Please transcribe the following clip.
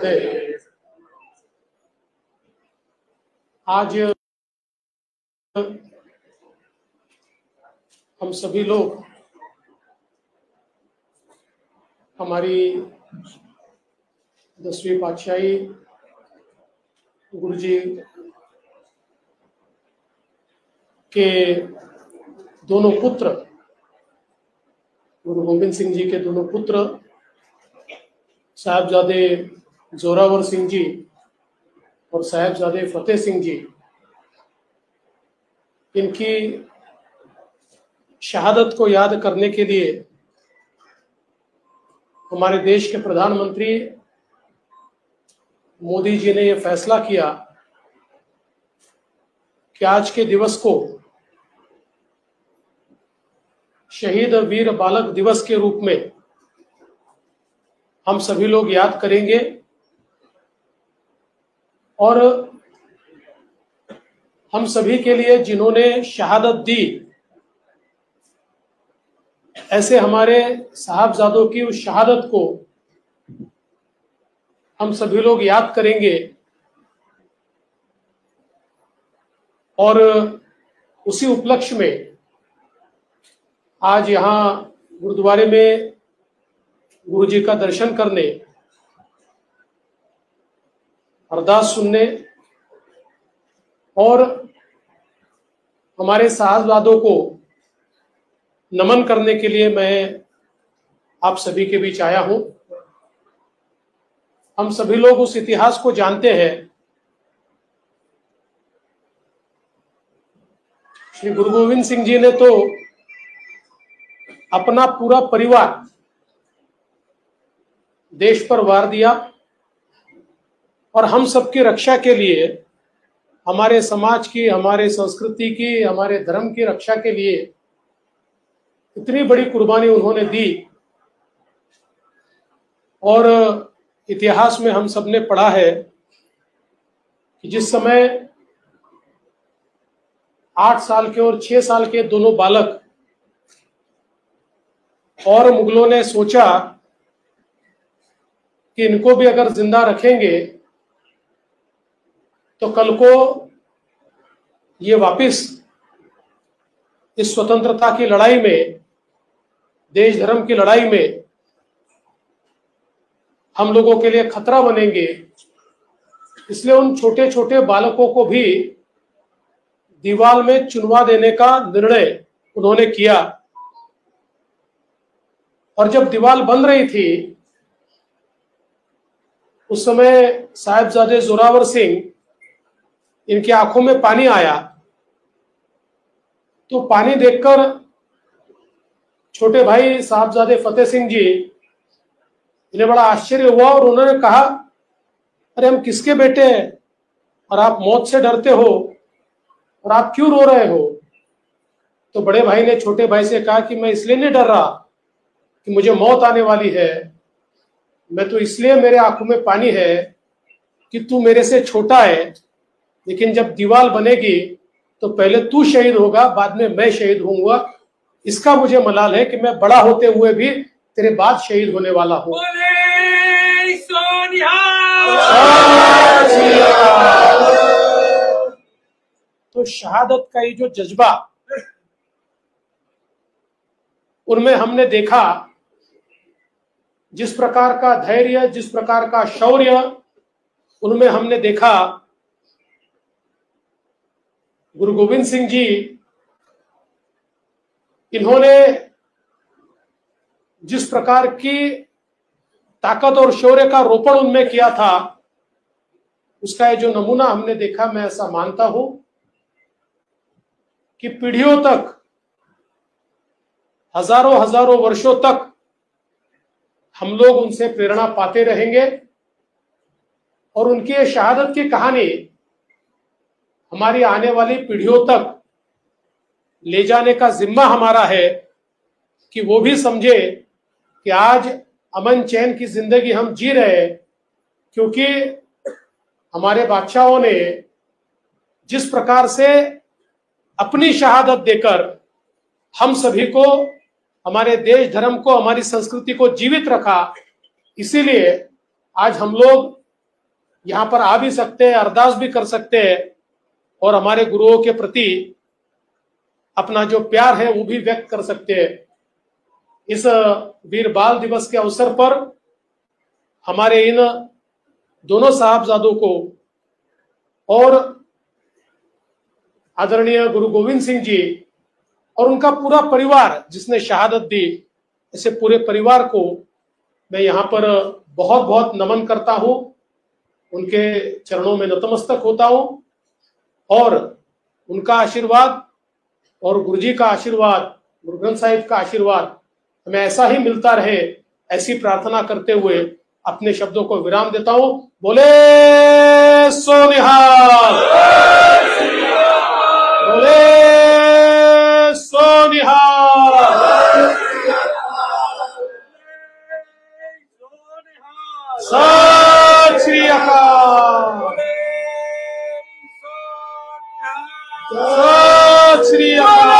आज हम सभी लोग हमारी 10वीं पातशाही गुरु जी के दोनों पुत्र, गुरु गोविंद सिंह जी के दोनों पुत्र साहिबजादे जोरावर सिंह जी और साहिबजादे फतेह सिंह जी, इनकी शहादत को याद करने के लिए हमारे देश के प्रधानमंत्री मोदी जी ने यह फैसला किया कि आज के दिवस को शहीद वीर बालक दिवस के रूप में हम सभी लोग याद करेंगे और हम सभी के लिए जिन्होंने शहादत दी, ऐसे हमारे साहबजादों की उस शहादत को हम सभी लोग याद करेंगे और उसी उपलक्ष्य में आज यहाँ गुरुद्वारे में गुरु जी का दर्शन करने, अरदास सुनने और हमारे साहबजादों को नमन करने के लिए मैं आप सभी के बीच आया हूं। हम सभी लोग उस इतिहास को जानते हैं। श्री गुरु गोविंद सिंह जी ने तो अपना पूरा परिवार देश पर वार दिया और हम सबकी रक्षा के लिए, हमारे समाज की, हमारे संस्कृति की, हमारे धर्म की रक्षा के लिए इतनी बड़ी कुर्बानी उन्होंने दी। और इतिहास में हम सबने पढ़ा है कि जिस समय 8 साल के और 6 साल के दोनों बालक और मुगलों ने सोचा कि इनको भी अगर जिंदा रखेंगे तो कल को ये वापिस इस स्वतंत्रता की लड़ाई में, देश धर्म की लड़ाई में हम लोगों के लिए खतरा बनेंगे। इसलिए उन छोटे छोटे बालकों को भी दीवार में चुनवा देने का निर्णय उन्होंने किया। और जब दीवार बन रही थी उस समय साहिबजादे जोरावर सिंह, इनकी आंखों में पानी आया। तो पानी देखकर छोटे भाई साहिबजादे फतेह सिंह जी, इन्हें बड़ा आश्चर्य हुआ और उन्होंने कहा, अरे हम किसके बेटे हैं और आप मौत से डरते हो और आप क्यों रो रहे हो? तो बड़े भाई ने छोटे भाई से कहा कि मैं इसलिए नहीं डर रहा कि मुझे मौत आने वाली है, मैं तो इसलिए मेरे आंखों में पानी है कि तू मेरे से छोटा है, लेकिन जब दीवार बनेगी तो पहले तू शहीद होगा, बाद में मैं शहीद होऊंगा। इसका मुझे मलाल है कि मैं बड़ा होते हुए भी तेरे बाद शहीद होने वाला हूं। तो शहादत का ये जो जज्बा, उनमें हमने देखा जिस प्रकार का धैर्य, जिस प्रकार का शौर्य उनमें हमने देखा। गुरु गोविंद सिंह जी, इन्होंने जिस प्रकार की ताकत और शौर्य का रोपण उनमें किया था, उसका ये जो नमूना हमने देखा, मैं ऐसा मानता हूं कि पीढ़ियों तक, हजारों हजारों वर्षों तक हम लोग उनसे प्रेरणा पाते रहेंगे और उनकी शहादत की कहानी हमारी आने वाली पीढ़ियों तक ले जाने का जिम्मा हमारा है कि वो भी समझे कि आज अमन चैन की जिंदगी हम जी रहे हैं, क्योंकि हमारे बादशाहों ने जिस प्रकार से अपनी शहादत देकर हम सभी को, हमारे देश धर्म को, हमारी संस्कृति को जीवित रखा, इसीलिए आज हम लोग यहाँ पर आ भी सकते हैं, अरदास भी कर सकते हैं और हमारे गुरुओं के प्रति अपना जो प्यार है वो भी व्यक्त कर सकते हैं। इस वीर बाल दिवस के अवसर पर हमारे इन दोनों साहबजादों को और आदरणीय गुरु गोविंद सिंह जी और उनका पूरा परिवार जिसने शहादत दी, ऐसे पूरे परिवार को मैं यहाँ पर बहुत बहुत नमन करता हूँ, उनके चरणों में नतमस्तक होता हूँ और उनका आशीर्वाद और गुरु जी का आशीर्वाद, गुरु ग्रंथ साहिब का आशीर्वाद हमें ऐसा ही मिलता रहे, ऐसी प्रार्थना करते हुए अपने शब्दों को विराम देता हूं। बोले सो निहाल, बोले सो निहाल, सत श्री अकाल, सत श्री अकाल।